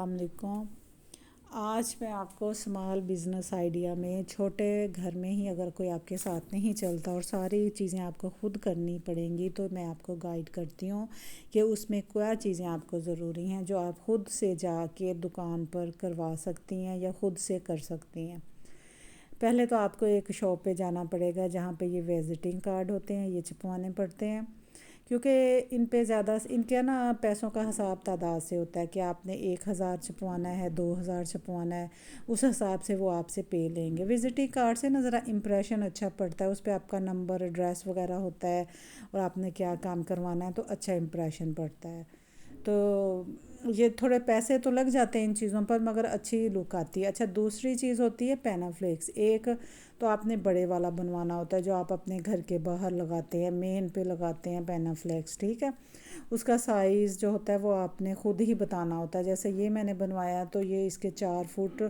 السلام علیکم۔ آج میں آپ کو اسمال بزنس آئیڈیا میں چھوٹے گھر میں ہی اگر کوئی آپ کے ساتھ نہیں چلتا اور ساری چیزیں آپ کو خود کرنی پڑیں گی تو میں آپ کو گائیڈ کرتی ہوں کہ اس میں کیا چیزیں آپ کو ضروری ہیں جو آپ خود سے جا کے دکان پر کروا سکتی ہیں یا خود سے کر سکتی ہیں۔ پہلے تو آپ کو ایک شاپ پہ جانا پڑے گا جہاں پہ یہ وزٹنگ کارڈ ہوتے ہیں، یہ چھپوانے پڑتے ہیں، کیونکہ ان پہ زیادہ ان کے نا پیسوں کا حساب تعداد سے ہوتا ہے کہ آپ نے 1000 چھپوانا ہے، 2000 چھپوانا ہے، اس حساب سے وہ آپ سے پے لیں گے۔ وزٹنگ کارڈ سے نا ذرا امپریشن اچھا پڑتا ہے، اس پہ آپ کا نمبر ایڈریس وغیرہ ہوتا ہے اور آپ نے کیا کام کروانا ہے تو اچھا امپریشن پڑتا ہے۔ تو یہ تھوڑے پیسے تو لگ جاتے ہیں ان چیزوں پر مگر اچھی لک آتی ہے۔ اچھا، دوسری چیز ہوتی ہے پینافلیکس۔ ایک تو آپ نے بڑے والا بنوانا ہوتا ہے جو آپ اپنے گھر کے باہر لگاتے ہیں، مین پہ لگاتے ہیں پینافلیکس، ٹھیک ہے۔ اس کا سائز جو ہوتا ہے وہ آپ نے خود ہی بتانا ہوتا ہے۔ جیسے یہ میں نے بنوایا تو یہ اس کے 4 فٹ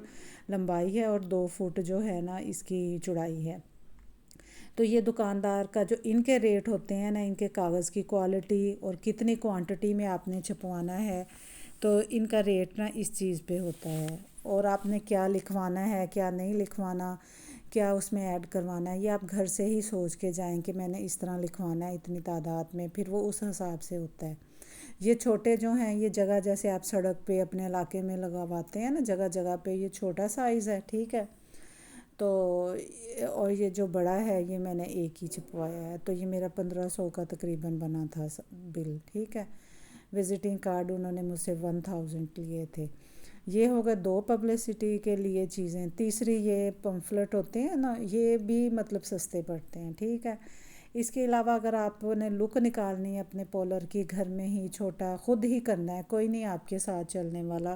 لمبائی ہے اور 2 فٹ جو ہے نا اس کی چوڑائی ہے۔ تو یہ دکاندار کا جو ان کے ریٹ ہوتے ہیں نا، ان کے کاغذ کی کوالٹی اور کتنی کوانٹٹی میں آپ نے چھپوانا ہے تو ان کا ریٹ نا اس چیز پہ ہوتا ہے، اور آپ نے کیا لکھوانا ہے کیا نہیں لکھوانا، کیا اس میں ایڈ کروانا ہے، یہ آپ گھر سے ہی سوچ کے جائیں کہ میں نے اس طرح لکھوانا ہے اتنی تعداد میں، پھر وہ اس حساب سے ہوتا ہے۔ یہ چھوٹے جو ہیں یہ جگہ جیسے آپ سڑک پہ اپنے علاقے میں لگواتے ہیں نا، جگہ جگہ پہ یہ چھوٹا سائز ہے، ٹھیک ہے۔ تو اور یہ جو بڑا ہے یہ میں نے ایک ہی چھپوایا ہے، تو یہ میرا 1500 کا تقریباً بنا تھا بل، ٹھیک ہے۔ وزٹنگ کارڈ انہوں نے مجھ سے 1000 لیے تھے۔ یہ ہو گئے 2 پبلسٹی کے لیے چیزیں۔ تیسری یہ پمفلٹ ہوتے ہیں نا، یہ بھی مطلب سستے پڑتے ہیں، ٹھیک ہے۔ اس کے علاوہ اگر آپ نے لک نکالنی ہے اپنے پولر کی، گھر میں ہی چھوٹا خود ہی کرنا ہے، کوئی نہیں آپ کے ساتھ چلنے والا،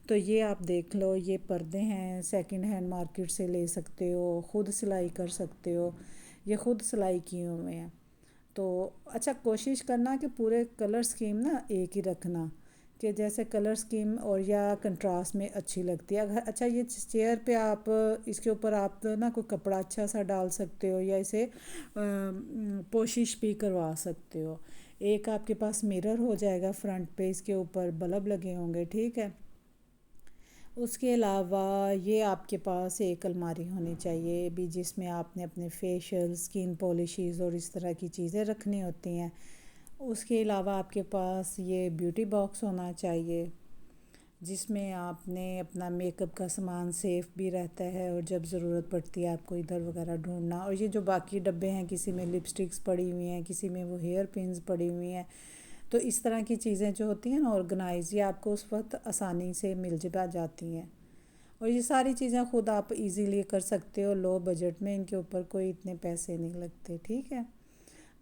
تو یہ آپ دیکھ لو، یہ پردے ہیں سیکنڈ ہینڈ مارکیٹ سے لے سکتے ہو، خود سلائی کر سکتے ہو، یہ خود سلائی کیے ہوئے ہیں۔ تو اچھا کوشش کرنا کہ پورے کلر سکیم نا ایک ہی رکھنا، کہ جیسے کلر سکیم اور یا کنٹراسٹ میں اچھی لگتی ہے۔ اگر اچھا یہ چیئر پہ آپ اس کے اوپر آپ نا کوئی کپڑا اچھا سا ڈال سکتے ہو یا اسے پوشش بھی کروا سکتے ہو۔ ایک آپ کے پاس میرر ہو جائے گا فرنٹ پہ، اس کے اوپر بلب لگے ہوں گے، ٹھیک ہے۔ اس کے علاوہ یہ آپ کے پاس ایک الماری ہونی چاہیے بھی جس میں آپ نے اپنے فیشیل، سکن پالشز اور اس طرح کی چیزیں رکھنی ہوتی ہیں۔ اس کے علاوہ آپ کے پاس یہ بیوٹی باکس ہونا چاہیے جس میں آپ نے اپنا میک اپ کا سامان سیف بھی رہتا ہے اور جب ضرورت پڑتی ہے آپ کو ادھر وغیرہ ڈھونڈنا۔ اور یہ جو باقی ڈبے ہیں، کسی میں لپسٹکس پڑی ہوئی ہیں، کسی میں وہ ہیئر پنز پڑی ہوئی ہیں، تو اس طرح کی چیزیں جو ہوتی ہیں نا آرگنائز، یہ آپ کو اس وقت آسانی سے مل جاتی ہیں۔ اور یہ ساری چیزیں خود آپ ایزیلی کر سکتے ہو، لو بجٹ میں، ان کے اوپر کوئی اتنے پیسے نہیں لگتے، ٹھیک ہے۔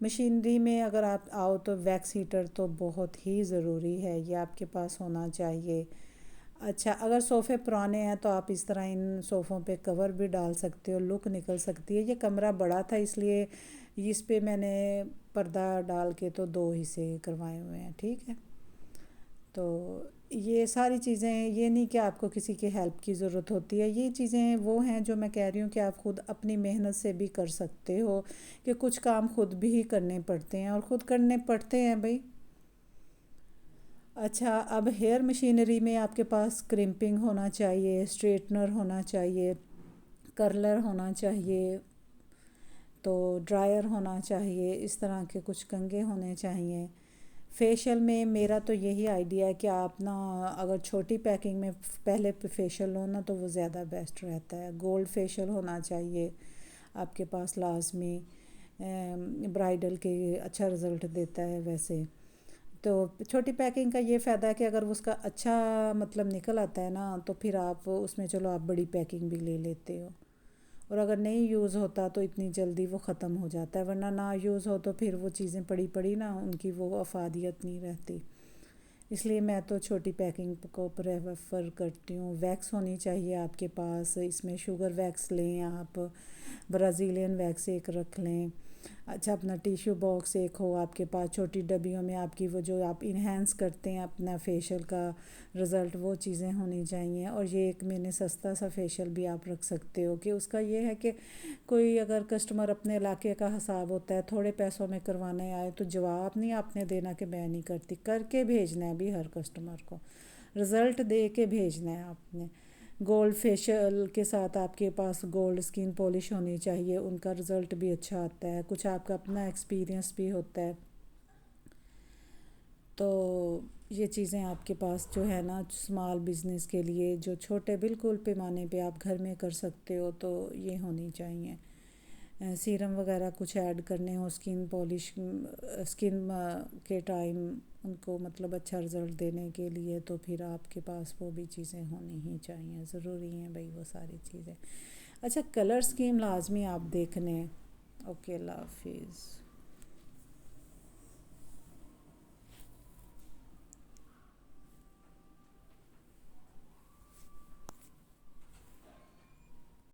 مشینری میں اگر آپ آؤ تو ویکس ہیٹر تو بہت ہی ضروری ہے، یہ آپ کے پاس ہونا چاہیے۔ اچھا، اگر صوفے پرانے ہیں تو آپ اس طرح ان صوفوں پہ کور بھی ڈال سکتے ہو، لک نکل سکتی ہے۔ یہ کمرہ بڑا تھا اس لیے اس پہ میں نے پردہ ڈال کے تو 2 حصے کروائے ہوئے ہیں، ٹھیک ہے۔ تو یہ ساری چیزیں، یہ نہیں کہ آپ کو کسی کی ہیلپ کی ضرورت ہوتی ہے، یہ چیزیں وہ ہیں جو میں کہہ رہی ہوں کہ آپ خود اپنی محنت سے بھی کر سکتے ہو، کہ کچھ کام خود بھی کرنے پڑتے ہیں اور خود کرنے پڑتے ہیں بھائی۔ اچھا، اب ہیئر مشینری میں آپ کے پاس کرمپنگ ہونا چاہیے، اسٹریٹنر ہونا چاہیے، کرلر ہونا چاہیے، تو ڈرائر ہونا چاہیے، اس طرح کے کچھ کنگھے ہونے چاہیے۔ فیشیل میں میرا تو یہی آئیڈیا ہے کہ آپ نا اگر چھوٹی پیکنگ میں پہلے فیشیل ہو نا تو وہ زیادہ بیسٹ رہتا ہے۔ گولڈ فیشیل ہونا چاہیے آپ کے پاس لازمی، برائڈل کے اچھا رزلٹ دیتا ہے ویسے۔ تو چھوٹی پیکنگ کا یہ فائدہ ہے کہ اگر اس کا اچھا مطلب نکل آتا ہے نا تو پھر آپ اس میں چلو آپ بڑی پیکنگ بھی لے لیتے ہو، اور اگر نہیں یوز ہوتا تو اتنی جلدی وہ ختم ہو جاتا ہے، ورنہ نہ یوز ہو تو پھر وہ چیزیں پڑی نا ان کی وہ افادیت نہیں رہتی۔ اس لیے میں تو چھوٹی پیکنگ کو پریفر کرتی ہوں۔ ویکس ہونی چاہیے آپ کے پاس، اس میں شوگر ویکس لیں آپ، برازیلین ویکس ایک رکھ لیں۔ اچھا، اپنا ٹیشو باکس ایک ہو آپ کے پاس، چھوٹی ڈبیوں میں آپ کی وہ جو آپ انہینس کرتے ہیں اپنا فیشیل کا رزلٹ، وہ چیزیں ہونی چاہیے۔ اور یہ ایک میں نے سستا سا فیشیل بھی آپ رکھ سکتے ہو کہ اس کا یہ ہے کہ کوئی اگر کسٹمر اپنے علاقے کا حساب ہوتا ہے، تھوڑے پیسوں میں کروانے آئے تو جواب نہیں آپ نے دینا کہ میں نہیں کرتی، کر کے بھیجنا ہے بھی ہر کسٹمر کو۔ رزلٹ دے کے بھیجنا ہے آپ نے۔ گولڈ فیشیل کے ساتھ آپ کے پاس گولڈ اسکن پالش ہونی چاہیے، ان کا رزلٹ بھی اچھا آتا ہے، کچھ آپ کا اپنا ایکسپیرینس بھی ہوتا ہے۔ تو یہ چیزیں آپ کے پاس جو ہے نا اسمال بزنس کے لیے، جو چھوٹے بالکل پیمانے پہ آپ گھر میں کر سکتے ہو، تو یہ ہونی چاہیے۔ سیرم وغیرہ کچھ ایڈ کرنے ہو اسکن پالش، اسکن کے ٹائم ان کو مطلب اچھا رزلٹ دینے کے لیے، تو پھر آپ کے پاس وہ بھی چیزیں ہونی ہی چاہیے، ضروری ہیں بھائی وہ ساری چیزیں۔ اچھا، کلر اسکیم لازمی آپ دیکھنے ہیں۔ اوکے، اللہ حافظ۔